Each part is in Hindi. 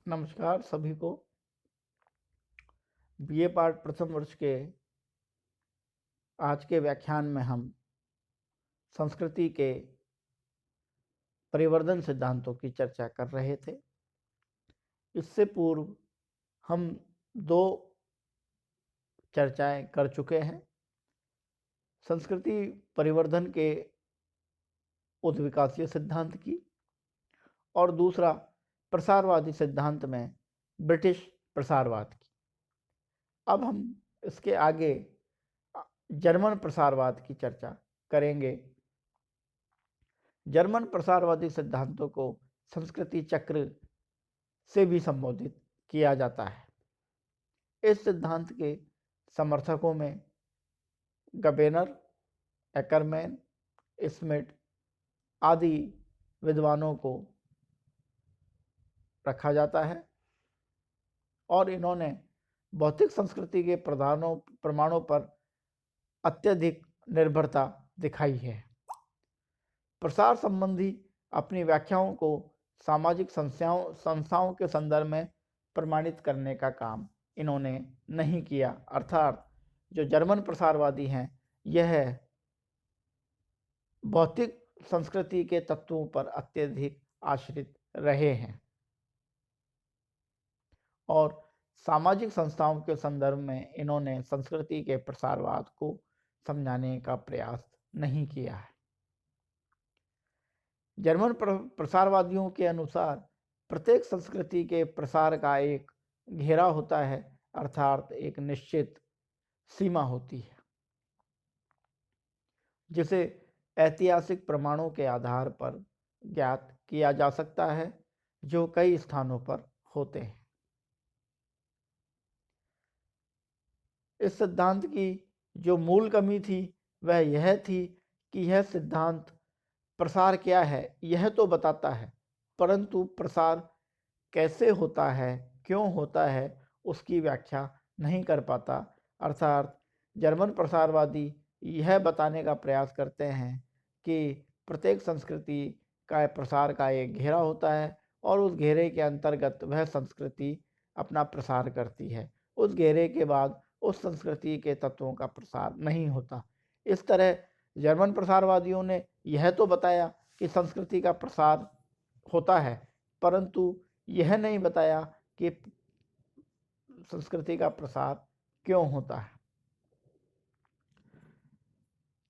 नमस्कार सभी को। बीए पार्ट प्रथम वर्ष के आज के व्याख्यान में हम संस्कृति के परिवर्धन सिद्धांतों की चर्चा कर रहे थे। इससे पूर्व हम दो चर्चाएं कर चुके हैं। संस्कृति परिवर्धन के उद्विकासीय सिद्धांत की और दूसरा प्रसारवादी सिद्धांत में ब्रिटिश प्रसारवाद की। अब हम इसके आगे जर्मन प्रसारवाद की चर्चा करेंगे। जर्मन प्रसारवादी सिद्धांतों को संस्कृति चक्र से भी संबोधित किया जाता है। इस सिद्धांत के समर्थकों में गबेनर, एकरमैन, स्मिट आदि विद्वानों को रखा जाता है और इन्होंने भौतिक संस्कृति के प्रमाणों पर अत्यधिक निर्भरता दिखाई है। प्रसार संबंधी अपनी व्याख्याओं को सामाजिक संस्थाओं के संदर्भ में प्रमाणित करने का काम इन्होंने नहीं किया। अर्थात जो जर्मन प्रसारवादी हैं यह भौतिक संस्कृति के तत्वों पर अत्यधिक आश्रित रहे हैं और सामाजिक संस्थाओं के संदर्भ में इन्होंने संस्कृति के प्रसारवाद को समझाने का प्रयास नहीं किया है। जर्मन प्रसारवादियों के अनुसार प्रत्येक संस्कृति के प्रसार का एक घेरा होता है, अर्थात एक निश्चित सीमा होती है जिसे ऐतिहासिक प्रमाणों के आधार पर ज्ञात किया जा सकता है, जो कई स्थानों पर होते हैं। इस सिद्धांत की जो मूल कमी थी वह यह थी कि यह सिद्धांत प्रसार क्या है यह तो बताता है, परंतु प्रसार कैसे होता है, क्यों होता है, उसकी व्याख्या नहीं कर पाता। अर्थात जर्मन प्रसारवादी यह बताने का प्रयास करते हैं कि प्रत्येक संस्कृति का प्रसार का एक घेरा होता है और उस घेरे के अंतर्गत वह संस्कृति अपना प्रसार करती है। उस घेरे के बाद उस संस्कृति के तत्वों का प्रसार नहीं होता। इस तरह जर्मन प्रसारवादियों ने यह तो बताया कि संस्कृति का प्रसार होता है, परंतु यह नहीं बताया कि संस्कृति का प्रसार क्यों होता है।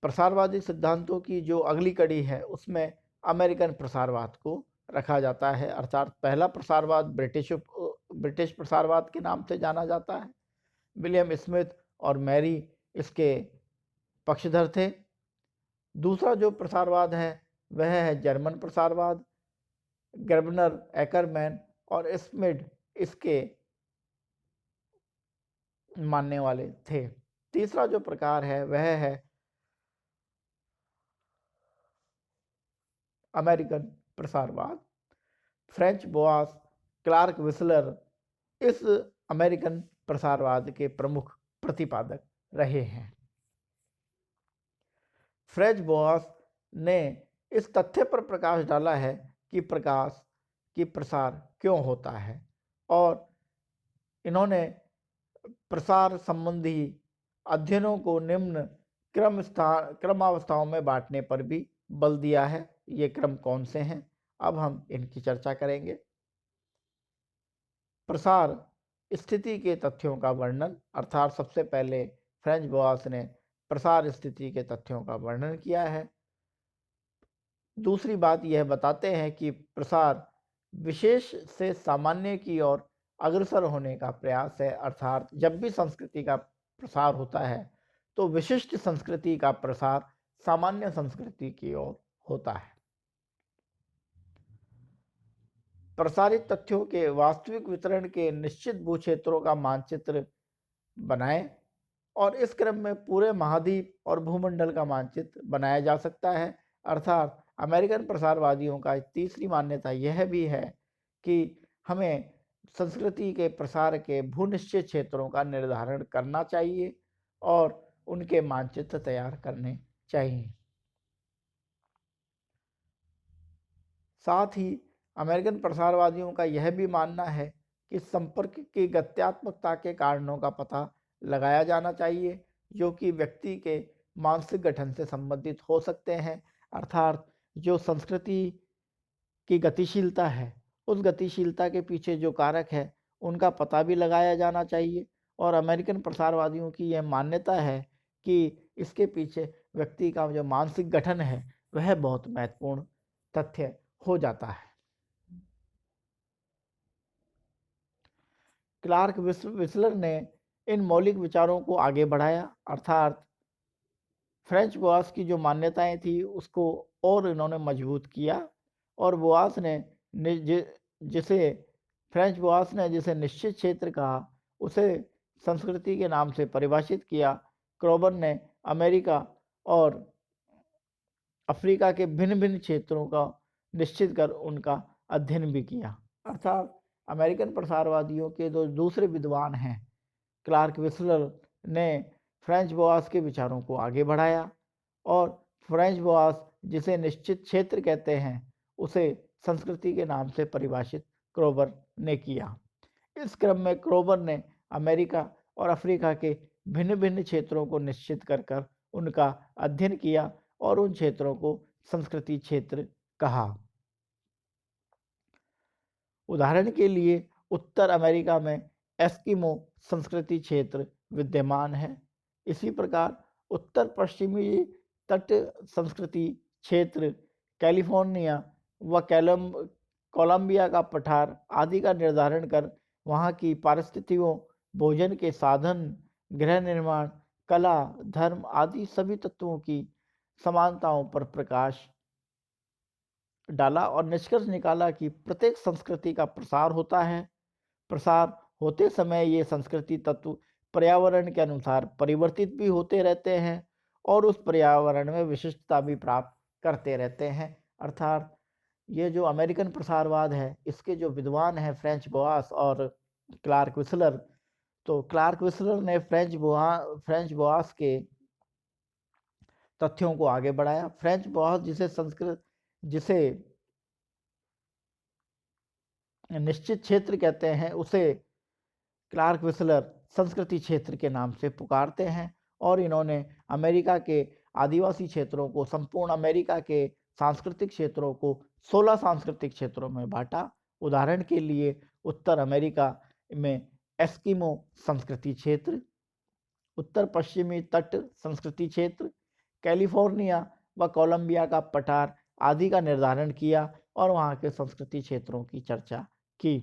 प्रसारवादी सिद्धांतों की जो अगली कड़ी है उसमें अमेरिकन प्रसारवाद को रखा जाता है। अर्थात पहला प्रसारवाद ब्रिटिश प्रसारवाद के नाम से जाना जाता है। विलियम स्मिथ और मैरी इसके पक्षधर थे। दूसरा जो प्रसारवाद है वह है जर्मन प्रसारवाद। गबेनर, एकरमैन और स्मिट इसके मानने वाले थे। तीसरा जो प्रकार है वह है American प्रसारवाद। French Boaz, Clark whistler इस अमेरिकन प्रसारवाद के प्रमुख प्रतिपादक रहे हैं। फ्रेंच बोआस ने इस तथ्य पर प्रकाश डाला है कि प्रसार क्यों होता है और इन्होंने प्रसार संबंधी अध्ययनों को निम्न क्रमावस्थाओं में बांटने पर भी बल दिया है। ये क्रम कौन से हैं, अब हम इनकी चर्चा करेंगे। प्रसार स्थिति के तथ्यों का वर्णन, अर्थात सबसे पहले फ्रेंच बोआस ने प्रसार स्थिति के तथ्यों का वर्णन किया है। दूसरी बात यह बताते हैं कि प्रसार विशेष से सामान्य की ओर अग्रसर होने का प्रयास है। अर्थात जब भी संस्कृति का प्रसार होता है तो विशिष्ट संस्कृति का प्रसार सामान्य संस्कृति की ओर होता है। प्रसारित तथ्यों के वास्तविक वितरण के निश्चित भू क्षेत्रों का मानचित्र बनाएं और इस क्रम में पूरे महाद्वीप और भूमंडल का मानचित्र बनाया जा सकता है। अर्थात अमेरिकन प्रसारवादियों का तीसरी मान्यता यह भी है कि हमें संस्कृति के प्रसार के भूनिश्चित क्षेत्रों का निर्धारण करना चाहिए और उनके मानचित्र तैयार करने चाहिए। साथ ही अमेरिकन प्रसारवादियों का यह भी मानना है कि संपर्क की गत्यात्मकता के कारणों का पता लगाया जाना चाहिए, जो कि व्यक्ति के मानसिक गठन से संबंधित हो सकते हैं। अर्थात जो संस्कृति की गतिशीलता है, उस गतिशीलता के पीछे जो कारक है, उनका पता भी लगाया जाना चाहिए। और अमेरिकन प्रसारवादियों की यह मान्यता है कि इसके पीछे व्यक्ति का जो मानसिक गठन है, वह बहुत महत्वपूर्ण तथ्य हो जाता है। क्लार्क विस्लर ने इन मौलिक विचारों को आगे बढ़ाया, अर्थात फ्रेंच बोआस की जो मान्यताएं थी उसको और इन्होंने मजबूत किया। और बोआस ने जिसे फ्रेंच बोआस ने जिसे निश्चित क्षेत्र कहा, उसे संस्कृति के नाम से परिभाषित किया। क्रोबर ने अमेरिका और अफ्रीका के भिन्न भिन्न क्षेत्रों का निश्चित कर उनका अध्ययन भी किया। अर्थात अमेरिकन प्रसारवादियों के जो दूसरे विद्वान हैं, क्लार्क विस्लर ने फ्रेंच बोआस के विचारों को आगे बढ़ाया। और फ्रेंच बोआस जिसे निश्चित क्षेत्र कहते हैं, उसे संस्कृति के नाम से परिभाषित क्रोबर ने किया। इस क्रम में क्रोबर ने अमेरिका और अफ्रीका के भिन्न भिन्न क्षेत्रों को निश्चित कर उनका अध्ययन किया और उन क्षेत्रों को संस्कृति क्षेत्र कहा। उदाहरण के लिए उत्तर अमेरिका में एस्किमो संस्कृति क्षेत्र विद्यमान है। इसी प्रकार उत्तर पश्चिमी तट संस्कृति क्षेत्र कैलिफोर्निया व कोलंबिया का पठार आदि का निर्धारण कर वहाँ की पारिस्थितियों, भोजन के साधन, गृह निर्माण, कला, धर्म आदि सभी तत्वों की समानताओं पर प्रकाश डाला और निष्कर्ष निकाला कि प्रत्येक संस्कृति का प्रसार होता है। प्रसार होते समय ये संस्कृति तत्व पर्यावरण के अनुसार परिवर्तित भी होते रहते हैं और उस पर्यावरण में विशिष्टता भी प्राप्त करते रहते हैं। अर्थात ये जो अमेरिकन प्रसारवाद है, इसके जो विद्वान हैं फ्रेंच बोआस और क्लार्क विस्लर, तो क्लार्क विस्लर ने फ्रेंच बोआस के तथ्यों को आगे बढ़ाया। फ्रेंच बोआस जिसे निश्चित क्षेत्र कहते हैं, उसे क्लार्क विस्लर संस्कृति क्षेत्र के नाम से पुकारते हैं। और इन्होंने अमेरिका के आदिवासी क्षेत्रों को, संपूर्ण अमेरिका के सांस्कृतिक क्षेत्रों को 16 सांस्कृतिक क्षेत्रों में बांटा। उदाहरण के लिए उत्तर अमेरिका में एस्किमो संस्कृति क्षेत्र, उत्तर पश्चिमी तट संस्कृति क्षेत्र, कैलिफोर्निया व कोलंबिया का पठार आदि का निर्धारण किया और वहाँ के संस्कृति क्षेत्रों की चर्चा की।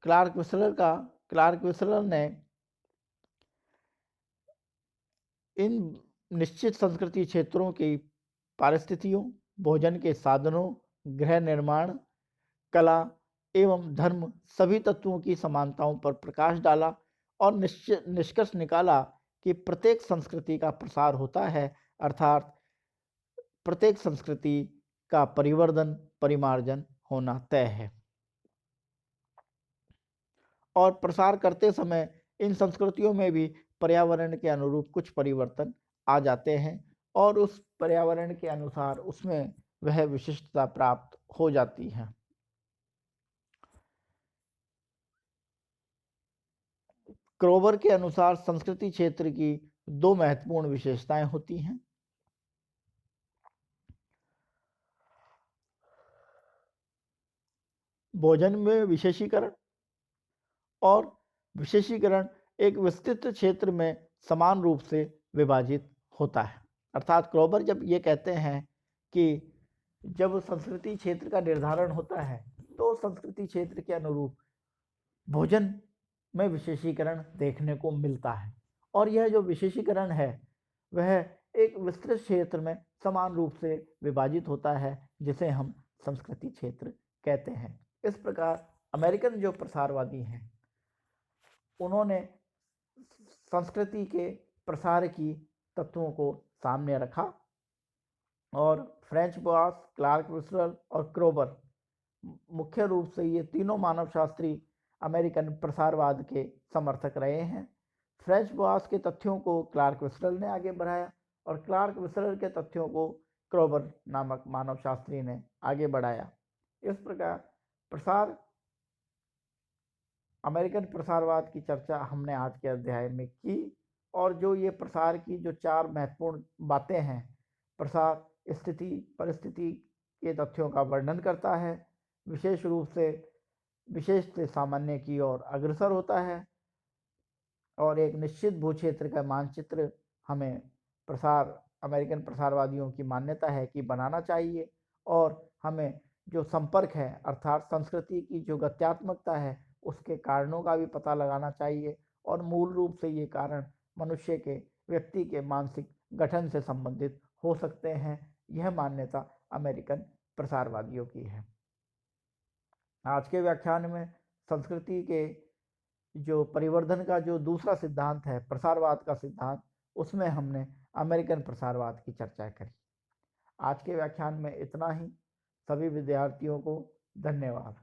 क्लार्क विस्लर ने इन निश्चित संस्कृति क्षेत्रों की पारिस्थितियों, भोजन के साधनों, गृह निर्माण, कला एवं धर्म सभी तत्वों की समानताओं पर प्रकाश डाला और निष्कर्ष निकाला कि प्रत्येक संस्कृति का प्रसार होता है, अर्थात प्रत्येक संस्कृति का परिवर्धन, परिमार्जन होना तय है। और प्रसार करते समय इन संस्कृतियों में भी पर्यावरण के अनुरूप कुछ परिवर्तन आ जाते हैं और उस पर्यावरण के अनुसार उसमें वह विशिष्टता प्राप्त हो जाती है। क्रोबर के अनुसार संस्कृति क्षेत्र की 2 महत्वपूर्ण विशेषताएं होती हैं। भोजन में विशेषीकरण, और विशेषीकरण एक विस्तृत क्षेत्र में समान रूप से विभाजित होता है। अर्थात क्रोबर जब ये कहते हैं कि जब संस्कृति क्षेत्र का निर्धारण होता है, तो संस्कृति क्षेत्र के अनुरूप भोजन में विशेषीकरण देखने को मिलता है। और यह जो विशेषीकरण है, वह एक विस्तृत क्षेत्र में समान रूप से विभाजित होता है, जिसे हम संस्कृति क्षेत्र कहते हैं। इस प्रकार अमेरिकन जो प्रसारवादी हैं, उन्होंने संस्कृति के प्रसार की तत्वों को सामने रखा और फ्रेंच बोआस, क्लार्क विस्लर और क्रोबर मुख्य रूप से ये तीनों मानवशास्त्री अमेरिकन प्रसारवाद के समर्थक रहे हैं। फ्रेंच बोआस के तथ्यों को क्लार्क विस्लर ने आगे बढ़ाया और क्लार्क विस्लर के तथ्यों को क्रोबर नामक मानवशास्त्री ने आगे बढ़ाया। इस प्रकार प्रसार अमेरिकन प्रसारवाद की चर्चा हमने आज के अध्याय में की, और जो ये प्रसार की जो 4 महत्वपूर्ण बातें हैं, प्रसार स्थिति परिस्थिति के तथ्यों का वर्णन करता है, विशेष रूप से विशेष से सामान्य की ओर अग्रसर होता है, और एक निश्चित भूक्षेत्र का मानचित्र हमें अमेरिकन प्रसारवादियों की मान्यता है कि बनाना चाहिए, और हमें जो संपर्क है अर्थात संस्कृति की जो गत्यात्मकता है उसके कारणों का भी पता लगाना चाहिए, और मूल रूप से ये कारण मनुष्य के व्यक्ति के मानसिक गठन से संबंधित हो सकते हैं। यह मान्यता अमेरिकन प्रसारवादियों की है। आज के व्याख्यान में संस्कृति के जो परिवर्धन का जो दूसरा सिद्धांत है, प्रसारवाद का सिद्धांत, उसमें हमने अमेरिकन प्रसारवाद की चर्चा करी। आज के व्याख्यान में इतना ही। सभी विद्यार्थियों को धन्यवाद।